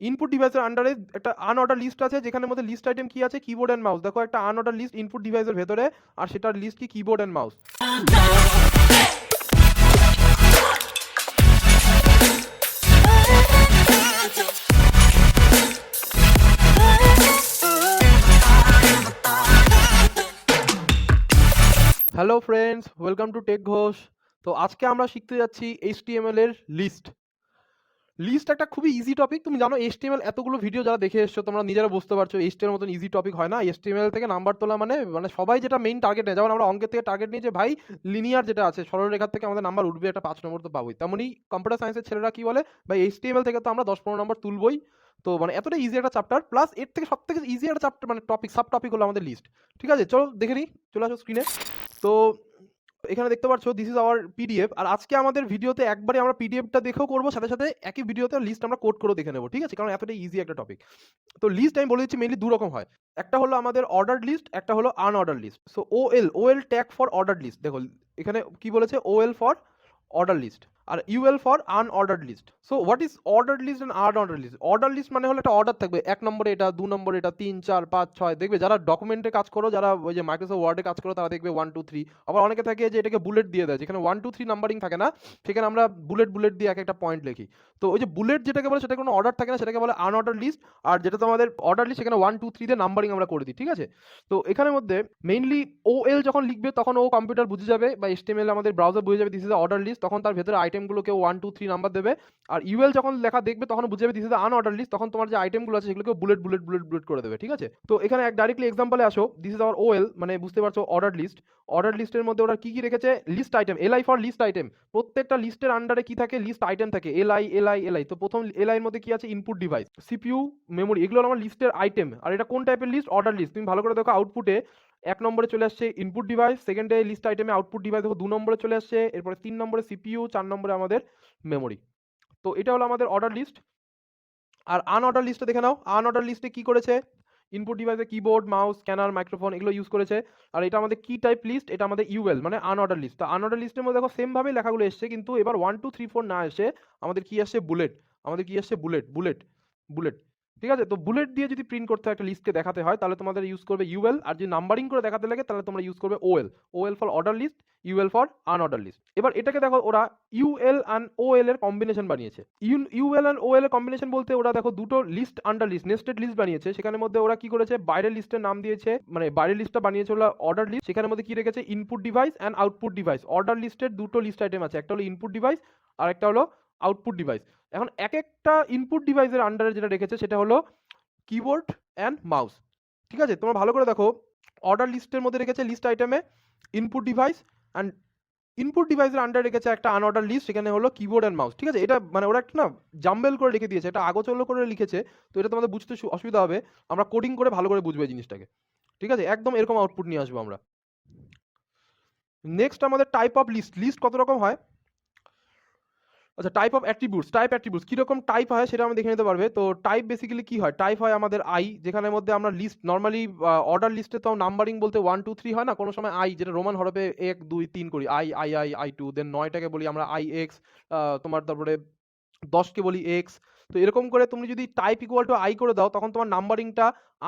Input ডিভাইসের আন্ডারে একটা আনঅর্ডার লিস্ট আছে, যেখানে মধ্যে লিস্ট আইটেম কি আছে, কিবোর্ড এন্ড মাউস। দেখো একটা আনঅর্ডার লিস্ট ইনপুট ডিভাইসের ভেতরে, আর সেটার লিস্ট কি, keyboard and mouse. Hello friends, welcome to tech Ghosh. তো আজকে আমরা শিখতে যাচ্ছি HTML এর লিস্ট। লিস্ট একটা খুবই ইজি টপিক। তুমি জানো HTML এতগুলো ভিডিও যারা দেখে এসছো তোমরা নিজেরা বুঝতে পারছো HTML মতন ইজি টপিক হয় না। HTML থেকে নাম্বার তোলা মানে সবাই যেটা মেইন টার্গেট নেয়, যেমন আমরা অঙ্কের থেকে টার্গেট নিই যে ভাই লিনিয়ার যেটা আছে সরলরেখার থেকে আমাদের নাম্বার উঠবে, একটা 5 নম্বর তো পাবোই। তেমনই কম্পিউটার সায়েন্সের ছেলেরা কি বলে, ভাই HTML থেকে তো আমরা 10-15 নম্বর তুলবই। তো এতটা ইজি একটা চ্যাপ্টার, প্লাস এর থেকে সব থেকে ইজি একটা চ্যাপ্টার টপিক, সাব টপিক হলো আমাদের লিস্ট। ঠিক আছে, চলো দেখে নিই, চলে আসো স্ক্রিনে। তো এখানে দেখতে পাচ্ছ দিস ইজ আওয়ার পিডিএফ। আর আজকে আমাদের ভিডিওতে একবারে আমরা পিডিএফটা দেখেও করবো, সাথে সাথে একই ভিডিওতে লিস্ট আমরা কোড করে দেখে নেবো। ঠিক আছে, কারণ এতটাই ইজি একটা টপিক। তো লিস্ট আমি বলে দিচ্ছি মেইনলি দু রকম হয়। একটা হলো আমাদের অর্ডার লিস্ট, একটা হলো unorder list. So OL tag for order list. দেখো এখানে কি বলেছে, ওএল ফর অর্ডার লিস্ট আর UL for unordered list. So what is order list and unorder list? Order list মানে হলো একটা অর্ডার থাকবে, 1 নম্বরে এটা, 2 নম্বরে এটা, 3 4 5 6। দেখবে যারা ডকুমেন্টে কাজ করো, যারা ওই যে মাইক্রোসফট ওয়ার্ডে কাজ করো, তারা দেখবে 1 2 3। আবার অনেকে থাকে যে এটাকে বুলেট দিয়ে দেয়, যেখানে 1 2 3 নাম্বারিং থাকে না, সেখানে আমরা বুলেট বুলেট দিয়ে এক একটা পয়েন্ট লিখি। তো ওই যে বুলেট যেটাকে বলে সেটা কোনো অর্ডার থাকে না, সেটাকে বলে আনঅর্ডার লিস্ট। আর যেটা তোমাদের অর্ডার লিস্ট, সেখানে 1 2 3 দিয়ে নাম্বারিং আমরা করে দিই। ঠিক আছে, তো এখানের মধ্যে মেইনলি ওএল যখন লিখবে তখন ও কম্পিউটার বুঝে যাবে, বা HTML আমাদের ব্রাউজার বুঝে যাবে দিস ইজ অর্ডার লিস্ট, তখন তার ভেতরে আইটেমগুলোকে 1 2 3 নাম্বার দেবে। আর ইউএল যখন লেখা দেখবে তখন বুঝে যাবে দিস ইজ আনঅর্ডার লিস্ট, তখন তোমার যে আইটেমগুলো আছে সেগুলোকে বুলেট বুলেট বুলেট বুলেট করে দেবে। ঠিক আছে, তো এখানে এক ডাইরেক্টলি এক্সাম্পলে আসো, দিস ইজ আওয়ার ওএল, মানে বুঝতে পারছো অর্ডার লিস্ট। অর্ডার লিস্টের মধ্যে ওরা কি কি রেখেছে, list item, LI for list item. প্রত্যেকটা লিস্টের আন্ডারে কি থাকে, লিস্ট আইটেম থাকে, এলআই এলআই এলআই। তো প্রথম এলআই এর মধ্যে কি আছে, ইনপুট ডিভাইস, সিপিইউ, মেমোরি, এগুলো আমার লিস্টের আইটেম। আর এটা কোন টাইপের লিস্ট, অর্ডার লিস্ট। তুমি ভালো করে দেখো আউটপুটে 1 নম্বরে চলে আসছে ইনপুট ডিভাইস, সেকেন্ডে লিস্ট আইটেমে আউটপুট ডিভাইস দেখো 2 নম্বরে চলে আসছে, এরপরে 3 নম্বরে সিপিইউ, 4 নম্বরে আমাদের মেমোরি। তো এটা হলো আমাদের অর্ডার লিস্ট। আর আনঅর্ডার লিস্টে দেখে নাও, আনঅর্ডার লিস্টে কি করেছে, ইনপুট ডিভাইসে কিবোর্ড, মাউস, স্ক্যানার, মাইক্রোফোন এগুলো ইউজ করেছে। আর এটা আমাদের কি টাইপ লিস্ট, এটা আমাদের ইউএল মানে আনঅর্ডার লিস্ট। তো আনঅর্ডার লিস্টের মধ্যে দেখো সেম ভাবে লেখাগুলো এসছে, কিন্তু এবার 1 2 3 4 না এসে আমাদের কি আসছে, বুলেট। আমাদের কি আসছে, বুলেট বুলেট বুলেট। ঠিক আছে, তো বুলেট দিয়ে যদি প্রিন্ট করতে হয়, একটা লিস্টকে দেখাতে হয়, তাহলে তোমাদের ইউজ করবে ইউএল। আর যদি নাম্বারিং করে দেখাতে লাগে তাহলে তোমরা ইউজ করবে OL. OL for order list, UL for unorder list. এবার এটাকে দেখো ওরা ইউএল অ্যান্ড ওএল এর কম্বিনেশন বানিয়েছে। ইউএল অ্যান্ড ওএল এর কম্বিনেশন বলতে ওরা দেখো দুটো list under list, nested list বানিয়েছে। সেখানের মধ্যে ওরা কি করেছে, বাইরের লিস্টের নাম দিয়েছে, মানে বাইরের লিস্টটা বানিয়েছে ওরা অর্ডার লিস্ট। সেখানের মধ্যে কি রেখেছে, input device and output device. Order লিস্টের দুটো লিস্ট আইটেম আছে, একটা হলো ইনপুট ডিভাইস আর একটা হলো আউটপুট ডিভাইস। এখন এক একটা ইনপুট ডিভাইসের আন্ডারে যেটা রেখেছে সেটা হলো কিবোর্ড অ্যান্ড মাউস। ঠিক আছে, তোমরা ভালো করে দেখো, অর্ডার লিস্টের মধ্যে রেখেছে লিস্ট আইটেমে ইনপুট ডিভাইস, অ্যান্ড ইনপুট ডিভাইসের আন্ডারে রেখেছে একটা আনঅর্ডার লিস্ট, সেখানে হলো কিবোর্ড অ্যান্ড মাউস। ঠিক আছে, এটা মানে ওরা একটা না জাম্বেল করে রেখে দিয়েছে, এটা আগোচলো করে লিখেছে। তো এটা তোমাদের বুঝতে অসুবিধা হবে, আমরা কোডিং করে ভালো করে বুঝবো এই জিনিসটাকে। ঠিক আছে, একদম এরকম আউটপুট নিয়ে আসবো আমরা। নেক্সট আমাদের টাইপ অফ লিস্ট। লিস্ট কত রকম হয়, আচ্ছা type of attributes. Type attributes কিরকম টাইপ হয় সেটা আমি দেখে নিতে পারবে। তো টাইপ বেসিক্যালি কি হয়, টাইপ হয় আমাদের আই, যেখানের মধ্যে আমরা লিস্ট নর্মালি অর্ডার লিস্টে তো নাম্বারিং বলতে 1 2 3 হয় না, কোনো সময় আই, যেটা রোমান হরফে 1 2 3 করি, আই আই আই আই 2, দেন 9টাকে বলি আমরা আই এক্স, তোমার তারপরে 10কে বলি এক্স। তো এরকম করে তুমি যদি টাইপ ইকুয়াল টু আই করে দাও, তখন তোমার নাম্বারিংটা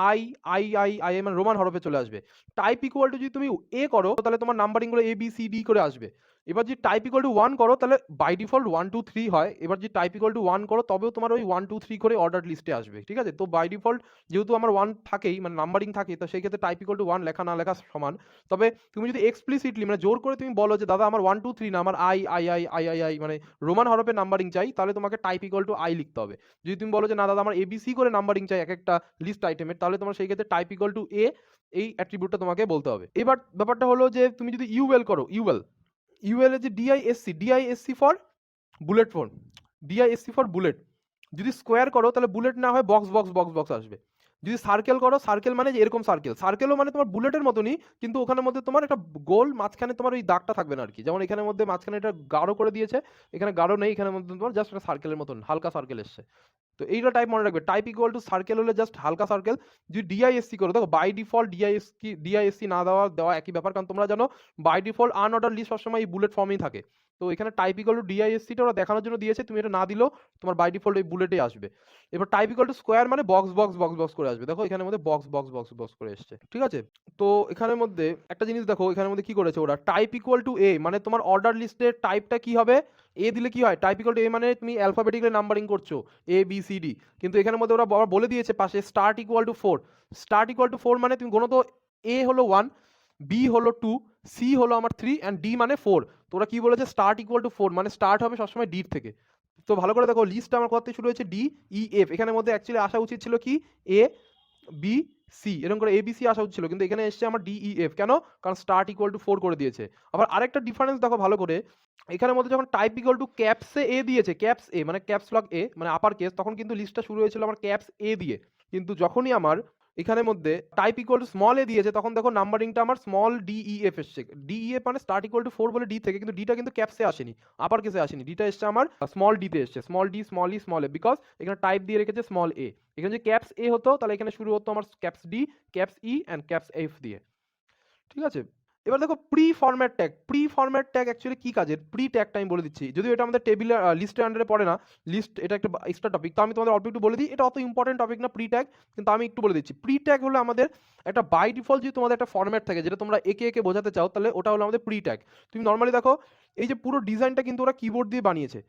আই আই আই আই মানে রোমান হরফে চলে আসবে। টাইপ ইকুয়াল টু যদি তুমি এ করো, তাহলে তোমার নাম্বারিংগুলো এ বি সি ডি করে আসবে। এবার যদি টাইপ ইকুয়াল টু 1 করো, তাহলে বাই ডিফল্ট 1 2 3 হয়। এবার যদি টাইপ ইকুয়াল টু 1 করো, তবেও তোমার ওই 1 2 3 করে অর্ডার লিস্টে আসবে। ঠিক আছে, তো বাই ডিফল্ট যেহেতু আমার 1 থাকেই, মানে নাম্বারিং থাকে, তো সেই ক্ষেত্রে টাইপ ইকুয়াল টু 1 লেখা না লেখা সমান। তবে তুমি যদি এক্সপ্লিসিটলি মানে জোর করে তুমি বলো যে দাদা আমার 1 2 3 না, আমার I I I I I I মানে রোমান হরফে নাম্বারিং চাই, তাহলে তোমাকে টাইপ ইকুয়াল টু আই লিখতে হবে। যদি তুমি বলো যে না দাদা আমার এবিসি করে নাম্বারিং চাই এক একটা লিস্ট আইটেমের, তাহলে তোমার সেই ক্ষেত্রে টাইপ ইকুয়াল টু এ, এই অ্যাট্রিবিউটটা তোমাকে বলতে হবে। এবার ব্যাপারটা হলো যে তুমি যদি ইউএল করো, ইউএল এর যে ডিআইএসসি for bullet phone, ডিআইএসসি for bullet. যদি স্কোয়ার করো তাহলে বুলেট না হয় বক্স বক্স বক্স বক্স আসবে। যদি সার্কেল করো, সার্কেল মানে যে এরকম সার্কেল, সার্কেলও মানে তোমার বুলেটের মতনই, কিন্তু ওখানের মধ্যে তোমার একটা গোল মাঝখানে তোমার ওই দাগটা থাকবে না আর কি। যেমন এখানের মধ্যে মাঝখানে এটা গাঢ় করে দিয়েছে, এখানে গাঢ় নেই, এখানের মধ্যে তোমার জাস্ট একটা সার্কেলের মতন হালকা সার্কেল এসছে। তো এইটা টাইপ মনে রাখবে, টাইপ ইকুয়াল টু সার্কেল হলে জাস্ট হালকা সার্কেল। যদি ডিআইএসসি করো, দেখো বাই ডিফল্ট ডিআইএসসি না দেওয়া একই ব্যাপার, কারণ তোমরা জানো বাই ডিফল্ট আনঅর্ডার লিস্ট সবসময় এই বুলেট ফর্মেই থাকে। তো এখানে টাইপ ইকুয়াল টু ডিআইএসসিটা ওরা দেখানোর জন্য দিয়েছে, তুমি এটা না দিলেও তোমার বাই ডিফল্ট এই বুলেটে আসবে। এবার টাইপ ইকুয়াল টু স্কোয়ার মানে বক্স বক্স বক্স বক্স করে আসবে, দেখো এখানের মধ্যে বক্স বক্স বক্স বক্স করে এসছে, ঠিক আছে। তো এখানের মধ্যে একটা জিনিস দেখো, এখানের মধ্যে কি করেছে ওরা, টাইপ ইকুয়াল টু এ মানে তোমার অর্ডার লিস্টের টাইপটা কি হবে, এ দিলে কি হয়, টাইপ ইকুয়াল টু এ মানে তুমি অ্যালফাবেটিক্যালি নাম্বারিং করছো এ বি সি ডি, কিন্তু এখানের মধ্যে ওরা বলে দিয়েছে পাশে start equal to 4। Start equal to 4 মানে তুমি কোনো তো এ হলো 1, বি হলো 2, সি হলো আমার 3 অ্যান্ড ডি মানে 4। তোরা কি বলেছে, স্টার্ট ইকুয়াল টু 4 মানে স্টার্ট হবে সবসময় ডি থেকে। তো ভালো করে দেখো লিস্টটা আমার কোথা থেকে শুরু হয়েছে, ডি ই এফ, এখানের মধ্যে অ্যাকচুয়ালি আসা উচিত ছিল কি এ বি সি, এরকম করে এ বি সি আসা উচিত ছিল, কিন্তু এখানে এসছে আমার ডি ই এফ, কেন, কারণ স্টার্ট ইকুয়াল টু 4 করে দিয়েছে। আবার আরেকটা ডিফারেন্স দেখো ভালো করে, এখানের মধ্যে যখন টাইপ ইকুয়াল টু ক্যাপসে এ দিয়েছে, ক্যাপস এ মানে ক্যাপস লক এ মানে আপার কেস, তখন কিন্তু লিস্টটা শুরু হয়েছিল আমার ক্যাপস এ দিয়ে, কিন্তু যখনই আমার এখানের মধ্যে টাইপ ইকুয়াল টু স্মল এ দিয়েছে তখন দেখো নাম্বারিংটা আমার স্মল ডিইএফ এসছে। ডিইএফ মানে স্টার্ট ইকুয়াল টু 4 বলে ডি থেকে, কিন্তু ডিটা কিন্তু ক্যাপসে আসেনি, আপার কেসে আসেনি, ডিটা এসছে আমার স্মল ডিতে এসছে, small D small E small A, because এখানে টাইপ দিয়ে রেখেছে স্মল এ। এখানে যে ক্যাপস এ হতো তাহলে এখানে শুরু হতো আমার caps D, caps E and caps F দিয়ে, ঠিক আছে। এবার দেখো pre format tag, pre format tag actually কি কাজের, প্রি ট্যাগটা আমি বলে দিচ্ছি, যদিও এটা আমাদের টেবিলের লিস্টের আন্ডারে পড়ে না, লিস্ট এটা একটা এক্সট্রা টপিক, তো আমি তোমাদের অল্প একটু বলে দিই, এটা অত ইম্পর্টেন্ট টপিক না প্রি ট্যাগ, কিন্তু আমি একটু বলে দিচ্ছি। প্রি ট্যাগ হলো আমাদের একটা বাই ডিফল্ট যদি তোমাদের একটা ফরম্যাট থাকে যেটা তোমরা একে একে বোঝাতে চাও, তাহলে ওটা হলো আমাদের প্রি ট্যাগ। তুমি নর্মালি দেখো এই যে পুরো ডিজাইনটা কিন্তু ওরা কিবোর্ড দিয়ে বানিয়েছে,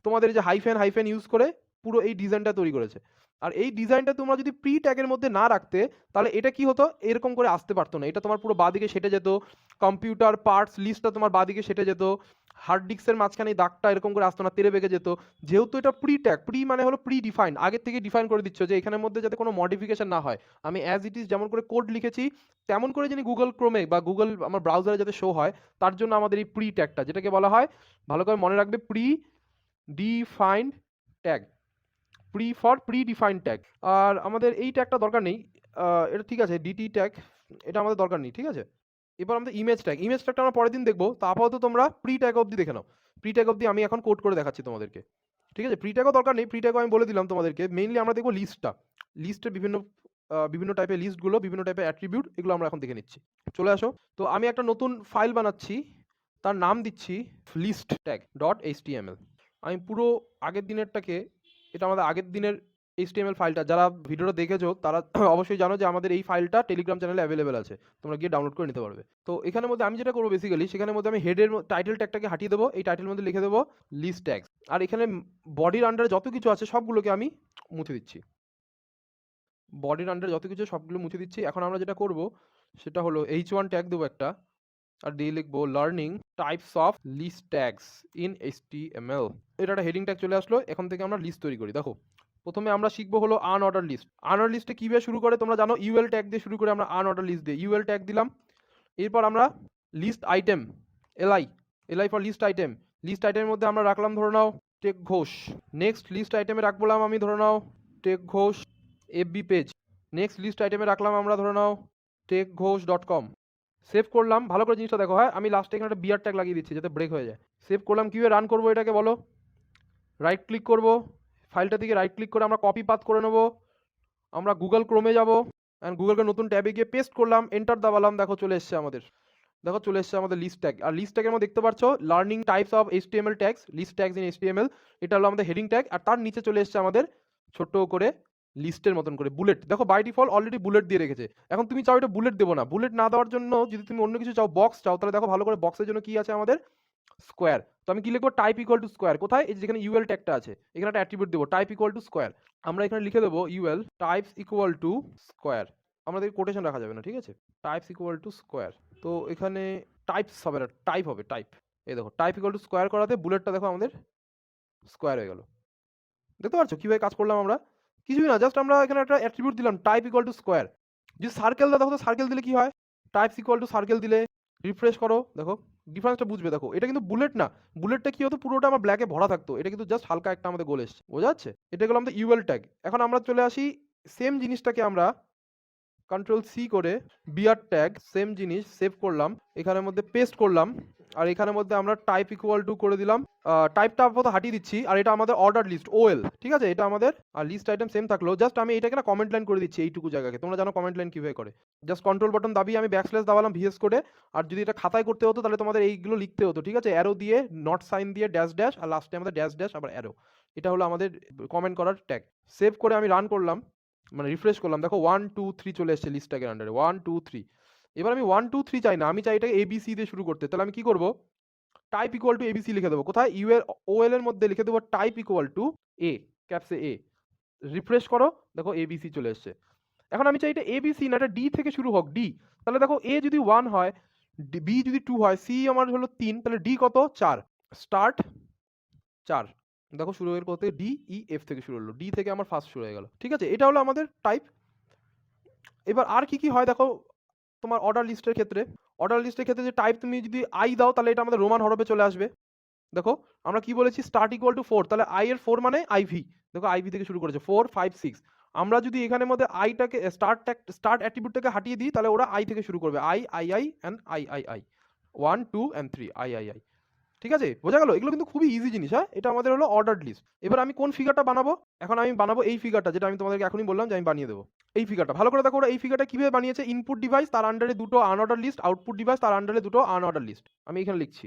তোমাদের এই যে হাইফেন হাইফেন ইউজ করে পুরো এই ডিজাইনটা তৈরি করেছে। আর এই ডিজাইনটা তোমরা যদি প্রি ট্যাগের মধ্যে না রাখতে তাহলে এটা কি হতো, এরকম করে আসতে পারতো না, এটা তোমার পুরো বাদিকে সেটে যেত, কম্পিউটার পার্টস লিস্টটা তোমার বাদিকে সেটে যেত, হার্ড ডিস্কের মাঝখানে এই দাগটা এরকম করে আসতো না, তেরে বেঁকে যেত। যেহেতু এটা প্রি ট্যাগ, প্রি মানে হলো প্রি ডিফাইন্ড, আগে থেকে ডিফাইন করে দিচ্ছ যে এখানের মধ্যে যাতে কোনো মডিফিকেশন না হয়, আমি অ্যাজ ইট ইজ যেমন করে কোড লিখেছি তেমন করে যিনি গুগল ক্রোমে বা গুগল আমার ব্রাউজারে যাতে শো হয়, তার জন্য আমাদের এই প্রি ট্যাগটা, যেটাকে বলা হয় ভালো করে মনে রাখবে pre defined tag, pre for pre defined tag. আর আমাদের এই ট্যাগটা দরকার নেই, এটা ঠিক আছে, ডিটি ট্যাগ এটা আমাদের দরকার নেই, ঠিক আছে। এবার আমাদের ইমেজ ট্যাগ, ইমেজ ট্যাগটা আমরা পরের দিন দেখবো, তা আপাতত তোমরা প্রি ট্যাগ অবধি দেখে নাও। প্রি ট্যাগ অবধি আমি এখন কোড করে দেখাচ্ছি তোমাদেরকে, ঠিক আছে। প্রি ট্যাগও দরকার নেই, প্রি ট্যাগও আমি বলে দিলাম তোমাদেরকে। মেইনলি আমরা দেখবো লিস্টটা, লিস্টের বিভিন্ন টাইপের লিস্টগুলো, বিভিন্ন টাইপের অ্যাট্রিবিউট, এগুলো আমরা এখন দেখে নিচ্ছি। চলে আসো, তো আমি একটা নতুন ফাইল বানাচ্ছি, তার নাম দিচ্ছি লিস্ট ট্যাগ ডট এইচটিএমএল। আমি পুরো আগের দিনেরটাকে, এটা আমাদের আগের দিনের এইচটিএমএল ফাইলটা, যারা ভিডিওটা দেখেছো তারা অবশ্যই জানো যে আমাদের এই ফাইলটা টেলিগ্রাম চ্যানেলে অ্যাভেলেবেল আছে, তোমরা গিয়ে ডাউনলোড করে নিতে পারবে। তো এখানের মধ্যে আমি যেটা করবো বেসিক্যালি, সেখানের মধ্যে আমি হেডের টাইটেল ট্যাগটাকে হাঁটিয়ে দেবো, এই টাইটেলের মধ্যে লিখে দেবো লিস্ট ট্যাগ, আর এখানে বডির আন্ডারে যত কিছু আছে সবগুলোকে আমি মুছে দিচ্ছি, বডির আন্ডারে যত কিছু সবগুলো মুছে দিচ্ছি। এখন আমরা যেটা করব সেটা হলো H1 ট্যাগ দেবো একটা, আর দিয়ে লিখবো learning types of list tags in HTML। এটা একটা হেডিং ট্যাগ চলে আসলো, এখন থেকে আমরা লিস্ট তৈরি করি। দেখো প্রথমে আমরা শিখবো হলো আনঅর্ডার লিস্ট। আনঅর্ডার লিস্টে কীভাবে শুরু করে তোমরা জানো, ইউএল ট্যাগ দিয়ে শুরু করে আমরা আনঅর্ডার লিস্ট দিয়ে ইউএল ট্যাগ দিলাম। এরপর আমরা list item, LI, LI for list item, list আইটেমের মধ্যে আমরা রাখলাম ধরে নাও টেক ঘোষ। নেক্সট লিস্ট আইটেমে রাখবলাম আমি ধরে নাও tech Ghosh FB page. Next list আইটেমে রাখলাম আমরা ধরে নাও techghosh.com। সেভ করলাম, ভালো করে জিনিসটা দেখো, হ্যাঁ আমি লাস্টে এখানে একটা বিয়ার ট্যাগ লাগিয়ে দিচ্ছি যাতে ব্রেক হয়ে যায়। সেভ করলাম, কীভাবে রান করবো এটাকে বলো, রাইট ক্লিক করব, ফাইলটা দিকে রাইট ক্লিক করে আমরা কপি পাথ করে নেবো, আমরা গুগল ক্রোমে যাব অ্যান্ড গুগলকে নতুন ট্যাবে গিয়ে পেস্ট করলাম, এন্টার দাবালাম, দেখো চলে এসছে আমাদের, দেখো চলে এসছে আমাদের লিস্ট ট্যাগ। আর লিস্ট ট্যাগের মধ্যে দেখতে পাচ্ছ learning types of HTML tags, list tags in HTML, এটা হলো আমাদের হেডিং ট্যাগ। আর তার নিচে চলে এসছে আমাদের ছোট্ট করে লিস্টের মতন করে বুলেট, দেখো বাই ডিফল্ট অলরেডি বুলেট দিয়ে রেখেছে। এখন তুমি চাও এটা বুলেট দেবো না, বুলেট না দেওয়ার জন্য যদি তুমি অন্য কিছু চাও, বক্স চাও, তাহলে দেখো ভালো করে বক্সের জন্য কি আছে আমাদের স্কোয়ার। তো আমি কি লিখবো, টাইপ ইকুয়াল টু স্কোয়ার, কোথায়, এই যেখানে ইউএল ট্যাগটা আছে এখানে একটা অ্যাট্রিবিউট দেবো টাইপ ইকুয়াল টু স্কোয়ার। আমরা এখানে লিখে দেবো UL types equal to square, আমাদের কোটেশন রাখা যাবে না, ঠিক আছে, টাইপস ইকুয়াল টু স্কোয়ার। তো এখানে টাইপস হবে না, টাইপ হবে, টাইপ। এই দেখো টাইপ ইকুয়াল টু স্কোয়ার করাতে বুলেটটা দেখো আমাদের স্কোয়ার হয়ে গেল। দেখতে পাচ্ছ কীভাবে কাজ করলাম আমরা, কিছুই না, জাস্ট আমরা এখানে একটা অ্যাট্রিবিউট দিলাম টাইপ ইকুয়াল টু স্কোয়ার। যদি সার্কেল দাও দেখো তো সার্কেল দিলে কি হয়, টাইপস ইকুয়াল টু সার্কেল দিলে রিফ্রেশ করো, দেখো ডিফারেন্সটা বুঝবে। দেখো এটা কিন্তু বুলেট না, বুলেটটা কি হতো পুরোটা আমার ব্ল্যাকে ভরা থাকতো, এটা কিন্তু জাস্ট হালকা একটা আমাদের গোল এসছে, বোঝা যাচ্ছে। এটা গেলো আমাদের ইউএল ট্যাগ। এখন আমরা চলে আসি সেম জিনিসটাকে আমরা কন্ট্রোল সি করে বিয়ার ট্যাগ, সেম জিনিস সেভ করলাম, এখানের মধ্যে পেস্ট করলাম, আর এখানের মধ্যে আমরা টাইপ ইকুয়াল টু করে দিলাম, টাইপটা আপাতত হাটিয়ে দিচ্ছি। আর এটা আমাদের অর্ডার লিস্ট ওএল, ঠিক আছে, এটা আমাদের। আর লিস্ট আইটেম সেম থাকলো, জাস্ট আমি এটাকে না কমেন্ট লাইন করে দিচ্ছি এইটুকু জায়গাকে। তোমরা জানো কমেন্ট লাইন কিভাবে করে, জাস্ট কন্ট্রোল বাটন দাবিয়ে আমি ব্যাকস্ল্যাশ দাবালাম ভিএস কোডে। আর যদি এটা খাতায় করতে হতো তাহলে তোমাদের এইগুলো লিখতে হতো, ঠিক আছে, অ্যারো দিয়ে, নট সাইন দিয়ে, ড্যাশ ড্যাশ, আর লাস্টে আমাদের ড্যাশ ড্যাশ আবার অ্যারো। এটা হলো আমাদের কমেন্ট করার ট্যাগ। সেভ করে আমি রান করলাম, মানে রিফ্রেশ করলাম, দেখো 1 2 3 চলে এসেছে লিস্ট ট্যাগের আন্ডারে 1 2 3। এবার আমি 1 2 3 চাই না, আমি চাই এটাকে এবিসি দিয়ে শুরু করতে। তাহলে আমি কি করব, টাইপ ইকুয়াল টু এবিসি লিখে দেবো। কোথায়, ওএল এর মধ্যে লিখে দেবো টাইপ ইকুয়াল টু এ, ক্যাপসে এ। রিফ্রেশ করো, দেখো এবিসি চলে এসছে। এখন আমি চাই এটা এবিসি না, এটা ডি থেকে শুরু হোক, ডি। তাহলে দেখো এ যদি 1 হয়, বি যদি 2 হয়, সি আমার হলো 3, তাহলে ডি কত, 4। স্টার্ট 4। দেখো শুরু হয়ে করতে ডি ই এফ থেকে শুরু হলো, ডি থেকে আমার ফার্স্ট শুরু হয়ে গেল, ঠিক আছে, এটা হলো আমাদের টাইপ। এবার আর কি কি হয় দেখো তোমার অর্ডার লিস্টের ক্ষেত্রে। অর্ডার লিস্টের ক্ষেত্রে যে টাইপ তুমি যদি আই দাও তাহলে এটা আমাদের রোমান হরফে চলে আসবে। দেখো আমরা কি বলেছি, স্টার্ট ইকুয়াল টু 4, তাহলে আই এর 4 মানে আইভি। দেখো আইভি থেকে শুরু করেছে 4 5 6। আমরা যদি এখানের মধ্যে আইটাকে স্টার্ট অ্যাট্রিবিউটটাকে হাটিয়ে দিই তাহলে ওরা আই থেকে শুরু করবে, I I I and I I I, 1 2 and 3 I I I. ঠিক আছে, বোঝা গেল? এগুলো কিন্তু খুবই ইজি জিনিস। হ্যাঁ, এটা আমাদের হলো অর্ডার লিস্ট। এবার আমি কোন ফিগারটা বানাবো, এখন আমি বানাবো এই ফিগারটা, যেটা আমি তোমাদেরকে এখনই বললাম যে আমি বানিয়ে দেবো। এই ফিগারটা ভালো করে দেখো, ওরা এই ফিগারটা কিভাবে বানিয়েছে, ইনপুট ডিভাইস তার আন্ডারে দুটো আনঅর্ডার লিস্ট, আউটপুট ডিভাইস তার আন্ডারে দুটো আনঅর্ডার লিস্ট। আমি এখানে লিখছি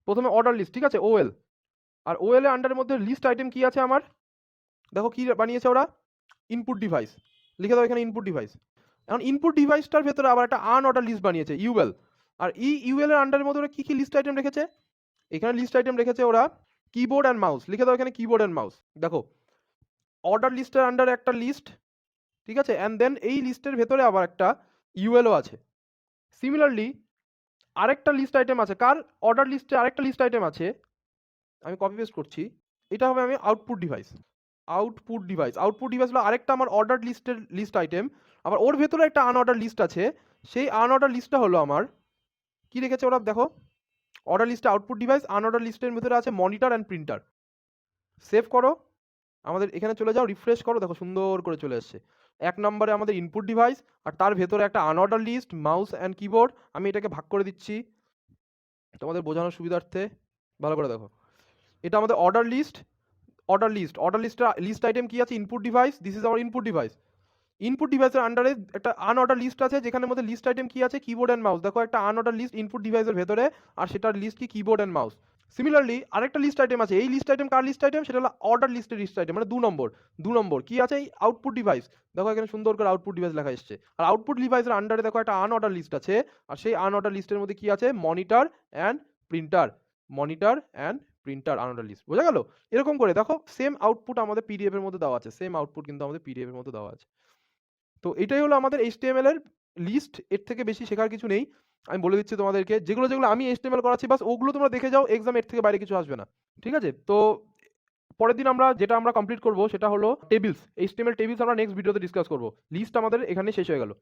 প্রথমে অর্ডার লিস্ট, ঠিক আছে, ওএল। আর ওএল এর আন্ডারের মধ্যে লিস্ট আইটেম কি আছে আমার, দেখো কি বানিয়েছে ওরা, ইনপুট ডিভাইস। লিখে দাও এখানে ইনপুট ডিভাইস। এখন ইনপুট ডিভাইসটার ভেতরে আবার একটা আনঅর্ডার লিস্ট বানিয়েছে, ইউএল। আর ইউএল এর আন্ডারের মধ্যে ওরা কি কি লিস্ট আইটেম রেখেছে, এখানে লিস্ট আইটেম রেখেছে ওরা কিবোর্ড অ্যান্ড মাউস। লিখে দাও এখানে কিবোর্ড অ্যান্ড মাউস। দেখো অর্ডার লিস্টের আন্ডারে একটা লিস্ট, ঠিক আছে, অ্যান্ড দেন এই লিস্টের ভেতরে আবার একটা ইউএলও আছে। সিমিলারলি আরেকটা লিস্ট আইটেম আছে, কার, অর্ডার লিস্টে আরেকটা লিস্ট আইটেম আছে, আমি কপি পেস্ট করছি। এটা হবে আমি output device. Output device, output device হলো আরেকটা আমার অর্ডার লিস্টের লিস্ট আইটেম। আবার ওর ভেতরে একটা আনঅর্ডার লিস্ট আছে, সেই আনঅর্ডার লিস্টটা হলো আমার কি রেখেছে ওরা, দেখো অর্ডার লিস্টে আউটপুট ডিভাইস, আনঅর্ডার লিস্টের ভিতরে আছে মনিটর অ্যান্ড প্রিন্টার। সেভ করো, আমাদের এখানে চলে যাও, রিফ্রেশ করো, দেখো সুন্দর করে চলে এসছে। 1 নম্বরে আমাদের ইনপুট ডিভাইস, আর তার ভেতরে একটা unorder list, mouse and keyboard. আমি এটাকে ভাগ করে দিচ্ছি তোমাদের বোঝানোর সুবিধার্থে, ভালো করে দেখো। এটা আমাদের order list, order list item কি আছে, input device, this is our input device. Input ডিভাইসের আন্ডারে একটা আনঅর্ডার লিস্ট আছে, যেখানের মধ্যে লিস্ট আইটেম কি আছে, কিবোর্ড অ্যান্ড মাউস। দেখো একটা আনঅর্ডার লিস্ট ইনপুট ডিভাইসের ভেতরে, আর সেটার লিস্ট কি, কিবোর্ড অ্যান্ড মাউস। সিমিলারলি আরেকটা লিস্ট আইটেম আছে, এই লিস্ট আইটেম কার লিস্ট আইটেম, সেটা হলো অর্ডার লিস্টের লিস্ট আইটেম, মানে 2 নম্বর কি আছে, এই আউটপুট ডিভাইস। দেখো এখানে সুন্দর করে আউটপুট ডিভাইস লেখা এসছে। আর আউটপুট ডিভাইসের আন্ডারে দেখো একটা আনঅর্ডার লিস্ট আছে, আর সেই আনঅর্ডার লিস্টের মধ্যে কি আছে, monitor and printer, monitor and printer unorder list. বোঝা গেল? এরকম করে দেখো সেম আউটপুট আমাদের পিডিএফ এর মধ্যে দেওয়া আছে, সেম আউটপুট কিন্তু আমাদের পিডিএফ এর মধ্যে দেওয়া আছে। তো এটাই হলো আমাদের HTML এর লিস্ট, এর থেকে বেশি শেখার কিছু নেই। আমি বলে দিচ্ছি তোমাদেরকে, যেগুলো যেগুলো আমি HTML করাচ্ছি বাস ওগুলো তোমরা দেখে যাও, এক্সাম এর থেকে বাইরে কিছু আসবে না, ঠিক আছে? তো পরের দিন যেটা আমরা কমপ্লিট করব সেটা হলো টেবিলস, HTML টেবিলস আমরা নেক্সট ভিডিওতে ডিসকাস করব। লিস্ট আমাদের এখানে শেষ হয়ে গেল।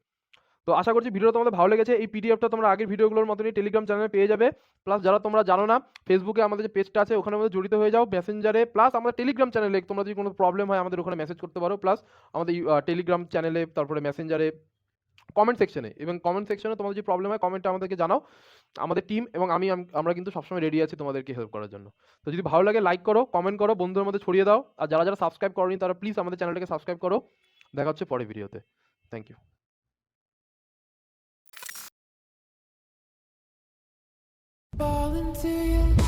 তো আশা করছি ভিডিওটা তোমাদের ভালো লেগেছে। এই পিডিএফটা তোমরা আগের ভিডিওগুলোর মতনই টেলিগ্রাম চ্যানেলে পেয়ে যাবে। প্লাস যারা তোমরা জানো না, ফেসবুকে আমাদের যে পেজটা আছে ওখানে মধ্যে জড়িত হয়ে যাও, মেসেঞ্জারে, প্লাস আমাদের টেলিগ্রাম চ্যানেলে তোমরা যদি কোনো প্রবলেম হয় আমাদের ওখানে মেসেজ করতে পারো। প্লাস আমাদের টেলিগ্রাম চ্যানেলে, তারপরে মেসেঞ্জারে, কমেন্ট সেকশনে, এবং কমেন্ট সেকশনে তোমাদের যে প্রবলেম হয় কমেন্টে আমাদেরকে জানাও। আমাদের টিম এবং আমরা কিন্তু সবসময় রেডি আছি তোমাদেরকে হেল্প করার জন্য। তো যদি ভালো লাগে লাইক করো, কমেন্ট করো, বন্ধুদের মধ্যে ছড়িয়ে দাও। আর যারা যারা সাবস্ক্রাইব করোনি তারা প্লিজ আমাদের চ্যানেলটাকে সাবস্ক্রাইব করো। দেখা হচ্ছে পরের ভিডিওতে। Thank you. Falling to you.